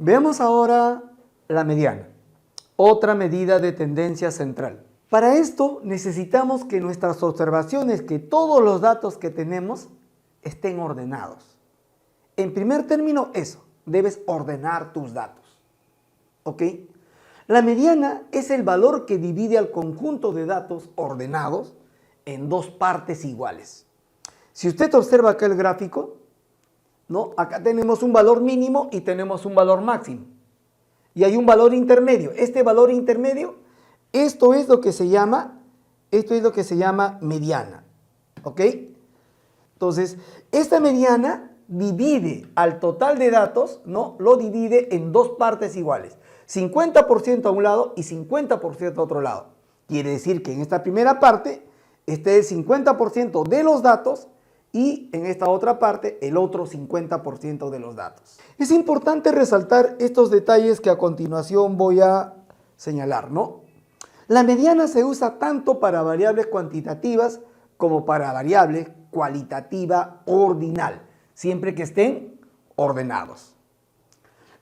Veamos ahora la mediana, otra medida de tendencia central. Para esto necesitamos que nuestras observaciones, que todos los datos que tenemos estén ordenados. En primer término, eso, debes ordenar tus datos. ¿Ok? La mediana es el valor que divide al conjunto de datos ordenados en dos partes iguales. Si usted observa acá el gráfico, ¿no? Acá tenemos un valor mínimo y tenemos un valor máximo. Y hay un valor intermedio. Este valor intermedio, esto es lo que se llama mediana. ¿Ok? Entonces, esta mediana divide al total de datos, ¿no? Lo divide en dos partes iguales. 50% a un lado y 50% a otro lado. Quiere decir que en esta primera parte esté el 50% de los datos y en esta otra parte el otro 50% de los datos. Es importante resaltar estos detalles que a continuación voy a señalar, ¿no? La mediana se usa tanto para variables cuantitativas como para variables cualitativa ordinal, siempre que estén ordenados.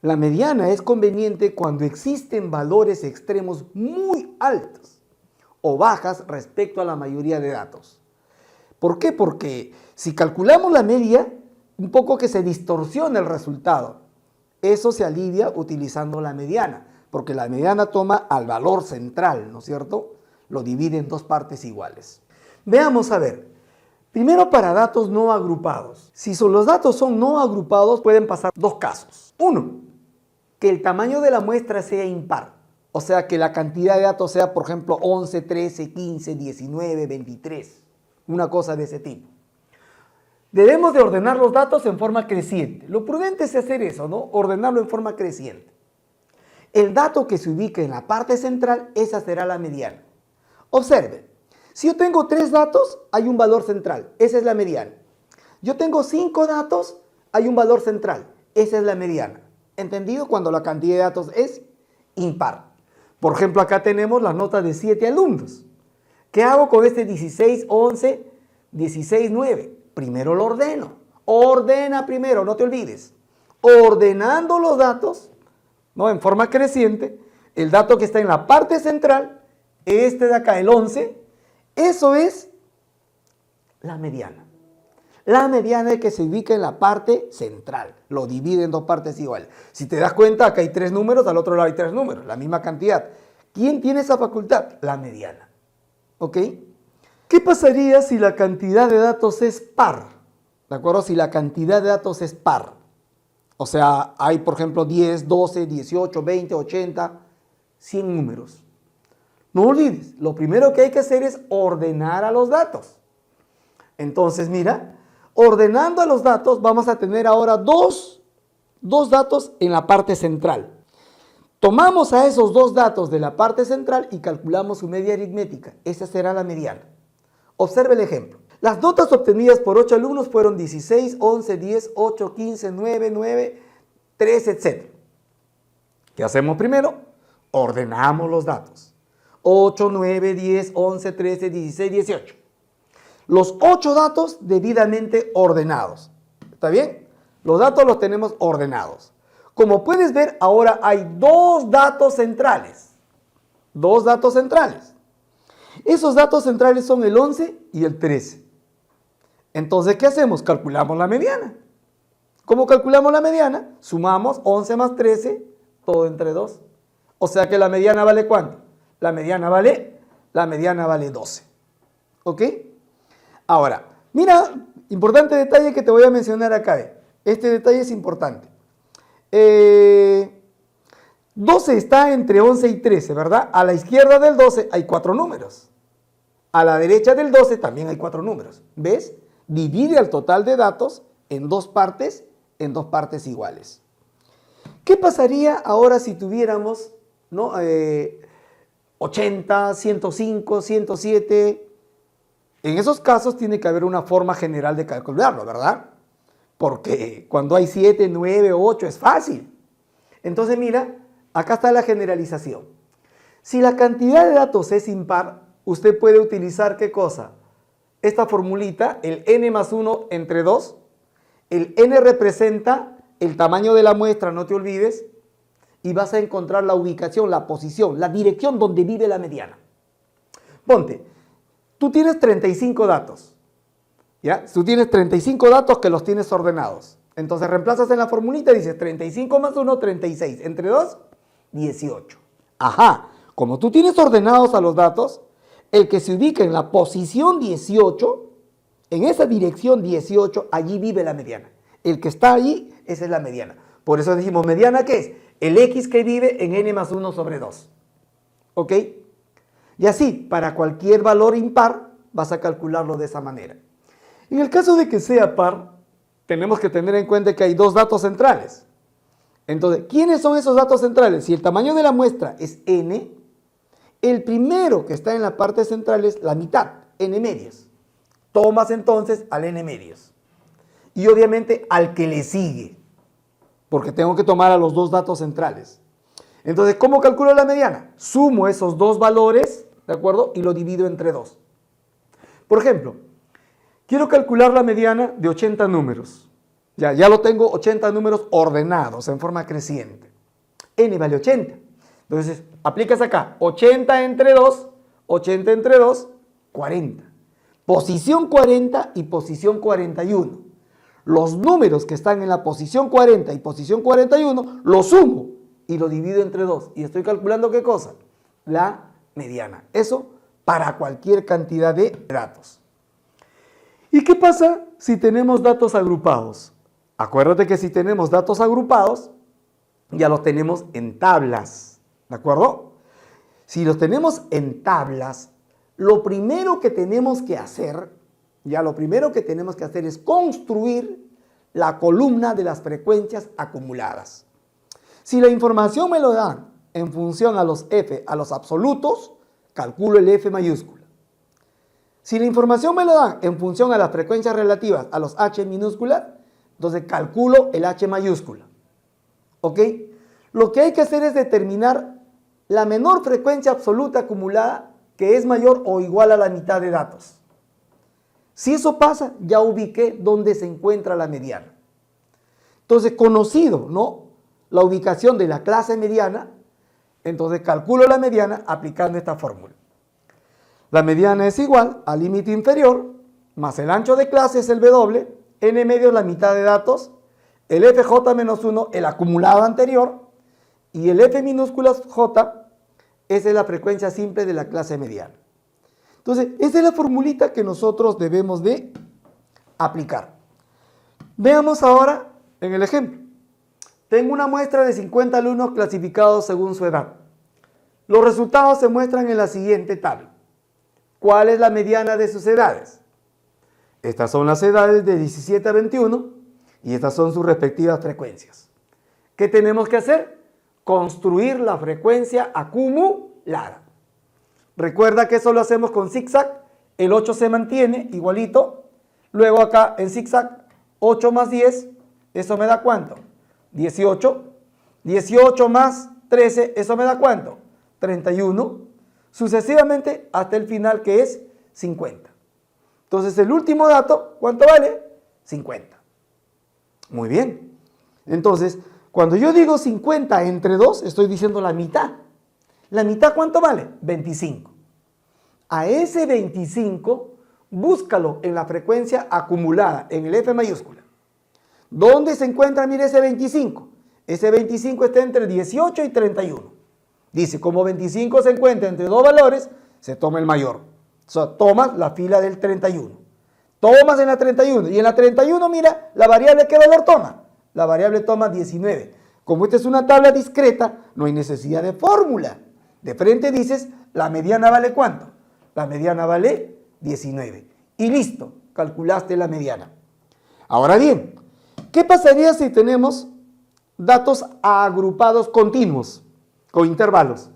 La mediana es conveniente cuando existen valores extremos muy altos o bajas respecto a la mayoría de datos. ¿Por qué? Porque si calculamos la media, un poco que se distorsiona el resultado. Eso se alivia utilizando la mediana, porque la mediana toma al valor central, ¿no es cierto? Lo divide en dos partes iguales. Veamos a ver. Primero, para datos no agrupados. Si los datos son no agrupados, pueden pasar dos casos. Uno, que el tamaño de la muestra sea impar. O sea, que la cantidad de datos sea, por ejemplo, 11, 13, 15, 19, 23. Una cosa de ese tipo. Debemos de ordenar los datos en forma creciente. Lo prudente es hacer eso, ¿no? Ordenarlo en forma creciente. El dato que se ubique en la parte central, esa será la mediana. Observe, si yo tengo 3 datos, hay un valor central, esa es la mediana. Yo tengo 5 datos, hay un valor central, esa es la mediana. ¿Entendido? Cuando la cantidad de datos es impar. Por ejemplo, acá tenemos la nota de 7 alumnos. ¿Qué hago con este 16, 11, 16, 9? Primero lo ordeno. Ordena primero, no te olvides. Ordenando los datos, ¿no? En forma creciente, el dato que está en la parte central, este de acá, el 11, eso es la mediana. La mediana es que se ubica en la parte central. Lo divide en dos partes iguales. Si te das cuenta, acá hay 3 números, al otro lado hay 3 números, la misma cantidad. ¿Quién tiene esa facultad? La mediana. ¿Ok? ¿Qué pasaría si la cantidad de datos es par? ¿De acuerdo? Si la cantidad de datos es par. O sea, hay, por ejemplo, 10, 12, 18, 20, 80, 100 números. No olvides, lo primero que hay que hacer es ordenar a los datos. Entonces, mira, ordenando a los datos, vamos a tener ahora dos datos en la parte central. Tomamos a esos 2 datos de la parte central y calculamos su media aritmética. Esa será la mediana. Observe el ejemplo. Las notas obtenidas por 8 alumnos fueron 16, 11, 10, 8, 15, 9, 9, 3, etc. ¿Qué hacemos primero? Ordenamos los datos. 8, 9, 10, 11, 13, 16, 18. Los 8 datos debidamente ordenados. ¿Está bien? Los datos los tenemos ordenados. Como puedes ver, ahora hay 2 datos centrales. 2 datos centrales. Esos datos centrales son el 11 y el 13. Entonces, ¿qué hacemos? Calculamos la mediana. ¿Cómo calculamos la mediana? Sumamos 11 más 13, todo entre 2. O sea que la mediana vale ¿cuánto? La mediana vale 12. ¿Ok? Ahora, mira, importante detalle que te voy a mencionar acá. Este detalle es importante. 12 está entre 11 y 13, ¿verdad? A la izquierda del 12 hay 4 números. A la derecha del 12 también hay 4 números. ¿Ves? Divide el total de datos en dos partes iguales. ¿Qué pasaría ahora si tuviéramos, ¿no? 80, 105, 107? En esos casos tiene que haber una forma general de calcularlo, ¿verdad? Porque cuando hay 7, 9, 8 es fácil. Entonces mira, acá está la generalización. Si la cantidad de datos es impar, usted puede utilizar ¿qué cosa? Esta formulita, el n más 1 entre 2. El n representa el tamaño de la muestra, no te olvides, y vas a encontrar la ubicación, la posición, la dirección donde vive la mediana. Ponte, tú tienes 35 datos, ¿ya? Tú tienes 35 datos que los tienes ordenados. Entonces reemplazas en la formulita y dices 35 más 1, 36. Entre 2, 18. Ajá, como tú tienes ordenados a los datos, el que se ubica en la posición 18, en esa dirección 18, allí vive la mediana. El que está allí, esa es la mediana. Por eso decimos, ¿mediana qué es? El X que vive en n más 1 sobre 2. ¿Ok? Y así, para cualquier valor impar, vas a calcularlo de esa manera. En el caso de que sea par, tenemos que tener en cuenta que hay dos datos centrales. Entonces, ¿quiénes son esos datos centrales? Si el tamaño de la muestra es n, el primero que está en la parte central es la mitad, n medios. Tomas entonces al n medios. Y obviamente al que le sigue, porque tengo que tomar a los dos datos centrales. Entonces, ¿cómo calculo la mediana? Sumo esos dos valores, ¿de acuerdo? Y lo divido entre 2. Por ejemplo, quiero calcular la mediana de 80 números. Ya lo tengo 80 números ordenados en forma creciente. N vale 80. Entonces, aplicas acá 80 entre 2, 80 entre 2, 40. Posición 40 y posición 41. Los números que están en la posición 40 y posición 41 los sumo y lo divido entre 2. Y estoy calculando ¿qué cosa? La mediana. Eso para cualquier cantidad de datos. ¿Y qué pasa si tenemos datos agrupados? Acuérdate que si tenemos datos agrupados, ya los tenemos en tablas. ¿De acuerdo? Si los tenemos en tablas, lo primero que tenemos que hacer es construir la columna de las frecuencias acumuladas. Si la información me lo dan en función a los F, a los absolutos, calculo el F mayúscula. Si la información me lo dan en función a las frecuencias relativas a los H minúsculas, entonces calculo el H mayúscula. ¿Ok? Lo que hay que hacer es determinar la menor frecuencia absoluta acumulada que es mayor o igual a la mitad de datos. Si eso pasa, ya ubiqué dónde se encuentra la mediana. Entonces, conocido, ¿no?, la ubicación de la clase mediana, entonces calculo la mediana aplicando esta fórmula. La mediana es igual al límite inferior más el ancho de clase es el W, n medio es la mitad de datos, el FJ menos 1 el acumulado anterior y el F minúsculas J esa es la frecuencia simple de la clase mediana. Entonces, esa es la formulita que nosotros debemos de aplicar. Veamos ahora en el ejemplo. Tengo una muestra de 50 alumnos clasificados según su edad. Los resultados se muestran en la siguiente tabla. ¿Cuál es la mediana de sus edades? Estas son las edades de 17 a 21 y estas son sus respectivas frecuencias. ¿Qué tenemos que hacer? Construir la frecuencia acumulada. Recuerda que eso lo hacemos con zigzag. El 8 se mantiene igualito. Luego acá en zigzag, 8 más 10, ¿eso me da cuánto? 18. 18 más 13, ¿eso me da cuánto? 31. Sucesivamente hasta el final que es 50. Entonces el último dato, ¿cuánto vale? 50. Muy bien. Entonces, cuando yo digo 50 entre 2, estoy diciendo la mitad. ¿La mitad cuánto vale? 25. A ese 25, búscalo en la frecuencia acumulada, en el F mayúscula. ¿Dónde se encuentra, mire, ese 25? Ese 25 está entre 18 y 31. Dice, como 25 se encuentra entre dos valores, se toma el mayor. O sea, tomas la fila del 31. Tomas en la 31. Y en la 31, mira, la variable, ¿qué valor toma? La variable toma 19. Como esta es una tabla discreta, no hay necesidad de fórmula. De frente dices, ¿la mediana vale cuánto? La mediana vale 19. Y listo, calculaste la mediana. Ahora bien, ¿qué pasaría si tenemos datos agrupados continuos, con intervalos?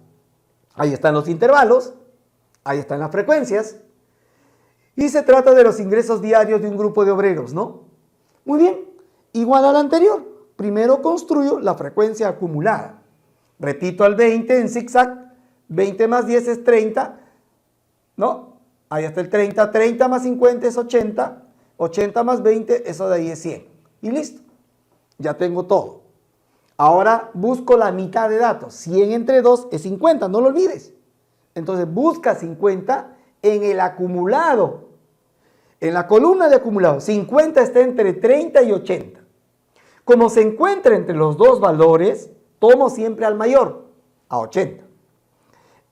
Ahí están los intervalos, ahí están las frecuencias, y se trata de los ingresos diarios de un grupo de obreros, ¿no? Muy bien, igual al anterior. Primero construyo la frecuencia acumulada. Repito al 20 en zigzag, 20 más 10 es 30, ¿no? Ahí está el 30, 30 más 50 es 80, 80 más 20, eso de ahí es 100. Y listo, ya tengo todo. Ahora busco la mitad de datos. 100 entre 2 es 50, no lo olvides. Entonces busca 50 en el acumulado. En la columna de acumulado, 50 está entre 30 y 80. Como se encuentra entre los dos valores, tomo siempre al mayor, a 80.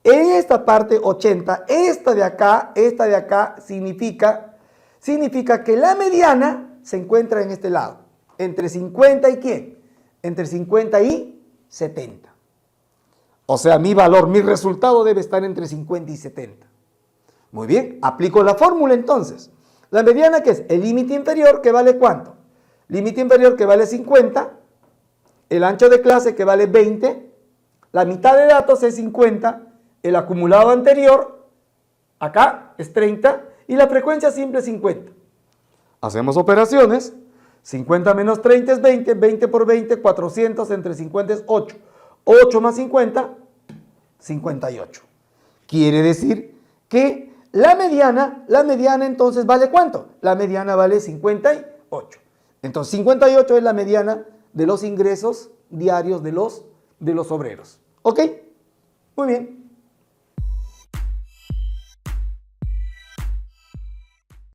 En esta parte 80, esta de acá significa que la mediana se encuentra en este lado. Entre 50 y ¿qué? Entre 50 y 70. O sea, mi valor, mi resultado debe estar entre 50 y 70. Muy bien, aplico la fórmula entonces. La mediana, ¿qué es? El límite inferior, que vale ¿cuánto? Límite inferior que vale 50, el ancho de clase que vale 20, la mitad de datos es 50, el acumulado anterior, acá es 30, y la frecuencia simple es 50. Hacemos operaciones, 50 menos 30 es 20, 20 por 20, 400 entre 50 es 8. 8 más 50, 58. Quiere decir que la mediana entonces vale ¿cuánto? La mediana vale 58. Entonces 58 es la mediana de los ingresos diarios de los obreros. ¿Ok? Muy bien.